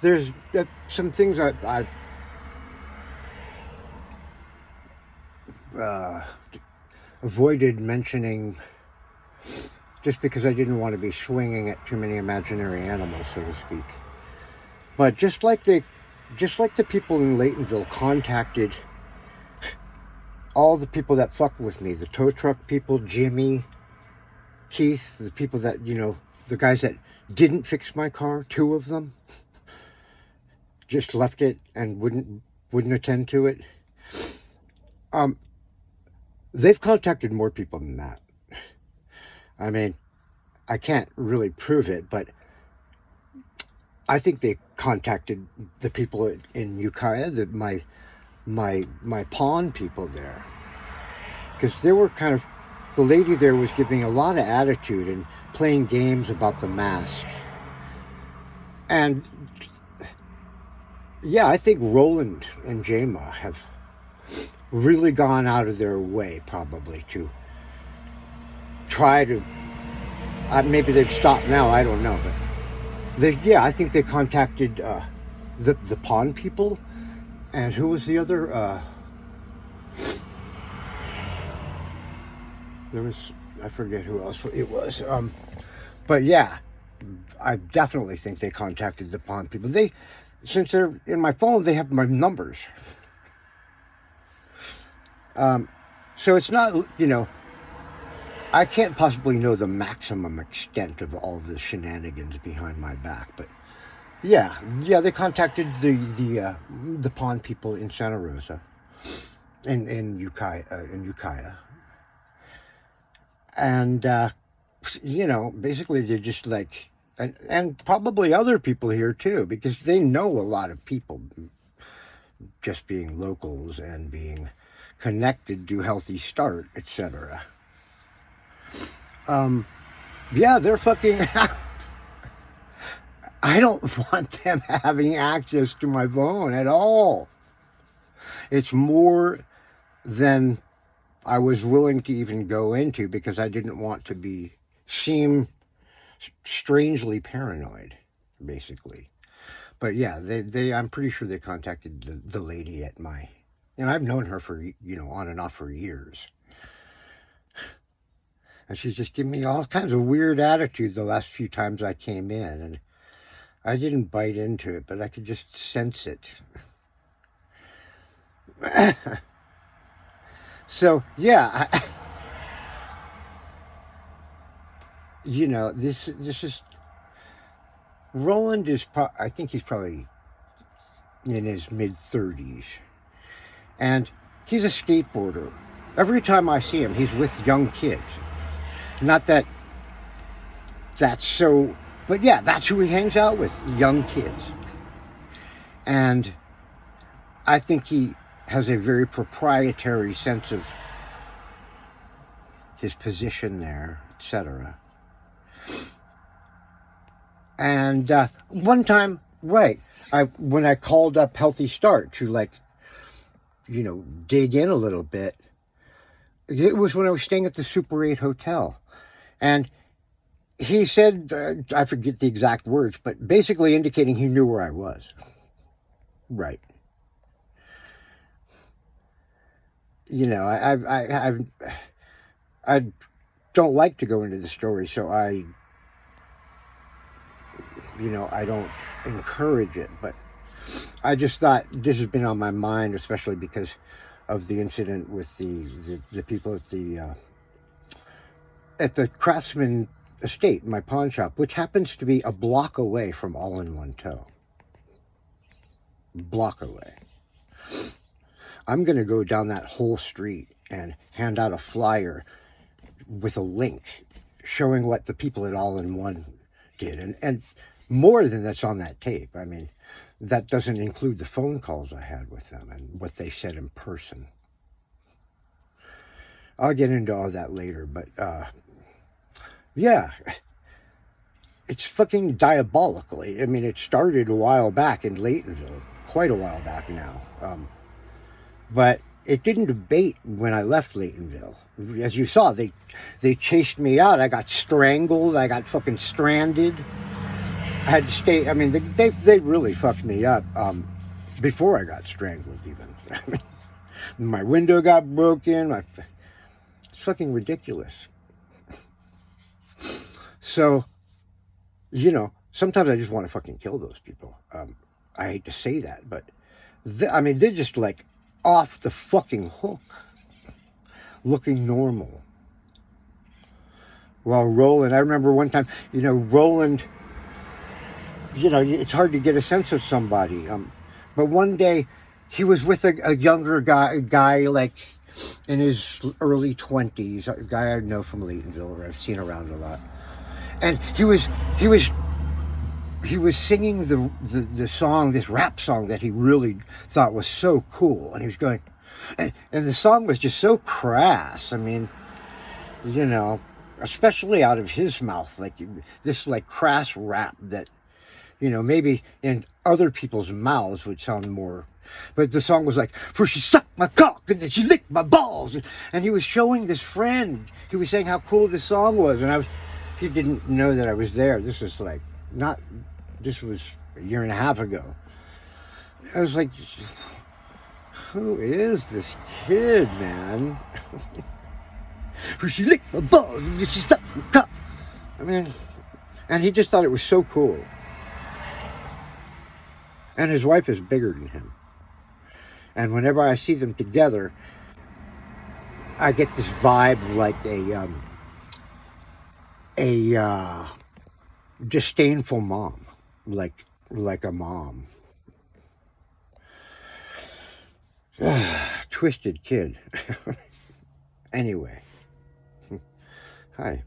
There's some things I avoided mentioning just because I didn't want to be swinging at too many imaginary animals, so to speak. But just like the people in Laytonville contacted all the people that fucked with me, the tow truck people, Jimmy, Keith, the people that, the guys that didn't fix my car, 2 of them, just left it and wouldn't attend to it. They've contacted more people than that. I mean, I can't really prove it, but I think they contacted the people in Ukiah, my pawn people there, because they were the lady there was giving a lot of attitude and playing games about the mask. And yeah, I think Roland and Jayma have really gone out of their way probably to try to, maybe they've stopped now, I don't know, but I think they contacted the pawn people. And who was the other? There was, I forget who else it was. But yeah, I definitely think they contacted the pawn people. Since they're in my phone, they have my numbers. So it's not, I can't possibly know the maximum extent of all the shenanigans behind my back, but yeah, they contacted the pawn people in Santa Rosa, in Ukiah, and basically they're just like, and probably other people here too, because they know a lot of people, just being locals and being connected to Healthy Start, etc. They're fucking. I don't want them having access to my phone at all. It's more than I was willing to even go into because I didn't want to seem strangely paranoid, basically. But yeah, I'm pretty sure they contacted the lady at my, and I've known her for, on and off for years. And she's just giving me all kinds of weird attitude the last few times I came in, and I didn't bite into it, but I could just sense it. So, yeah, this is, Roland is, I think he's probably in his mid-30s, and he's a skateboarder. Every time I see him, he's with young kids. Not that that's so... But yeah, that's who he hangs out with, young kids. And I think he has a very proprietary sense of his position there, etc. And one time, right, when I called up Healthy Start to dig in a little bit, it was when I was staying at the Super 8 Hotel. And he said, I forget the exact words, but basically indicating he knew where I was. Right. I don't like to go into the story, so I don't encourage it, but I just thought this has been on my mind, especially because of the incident with the people at the Craftsman Estate, my pawn shop, which happens to be a block away from All-in-One Tow. Block away. I'm going to go down that whole street and hand out a flyer with a link showing what the people at All-in-One did. And more than that's on that tape. I mean, that doesn't include the phone calls I had with them and what they said in person. I'll get into all that later, but yeah, it's fucking diabolical. I mean, it started a while back in Laytonville, quite a while back now. But it didn't abate when I left Laytonville. As you saw, they chased me out. I got strangled. I got fucking stranded. I had to stay. I mean, they really fucked me up before I got strangled. Even I mean, my window got broken. It's fucking ridiculous. So, sometimes I just want to fucking kill those people. I hate to say that, but I mean, they're just like off the fucking hook, looking normal. Well, Roland, I remember one time, Roland, it's hard to get a sense of somebody. But one day he was with a younger guy like in his early 20s, a guy I know from Laytonville, or I've seen around a lot. And he was singing the song, this rap song that he really thought was so cool. And he was going, and the song was just so crass. I mean, especially out of his mouth, like this like crass rap that, maybe in other people's mouths would sound more. But the song was like, first she sucked my cock and then she licked my balls. And he was showing this friend, he was saying how cool this song was. And he didn't know that I was there. This was a year and a half ago. I was like, who is this kid, man? First she licked my balls and then she sucked my cock. I mean, and he just thought it was so cool. And his wife is bigger than him. And whenever I see them together, I get this vibe like a disdainful mom, like a mom. Twisted kid. Anyway, hi.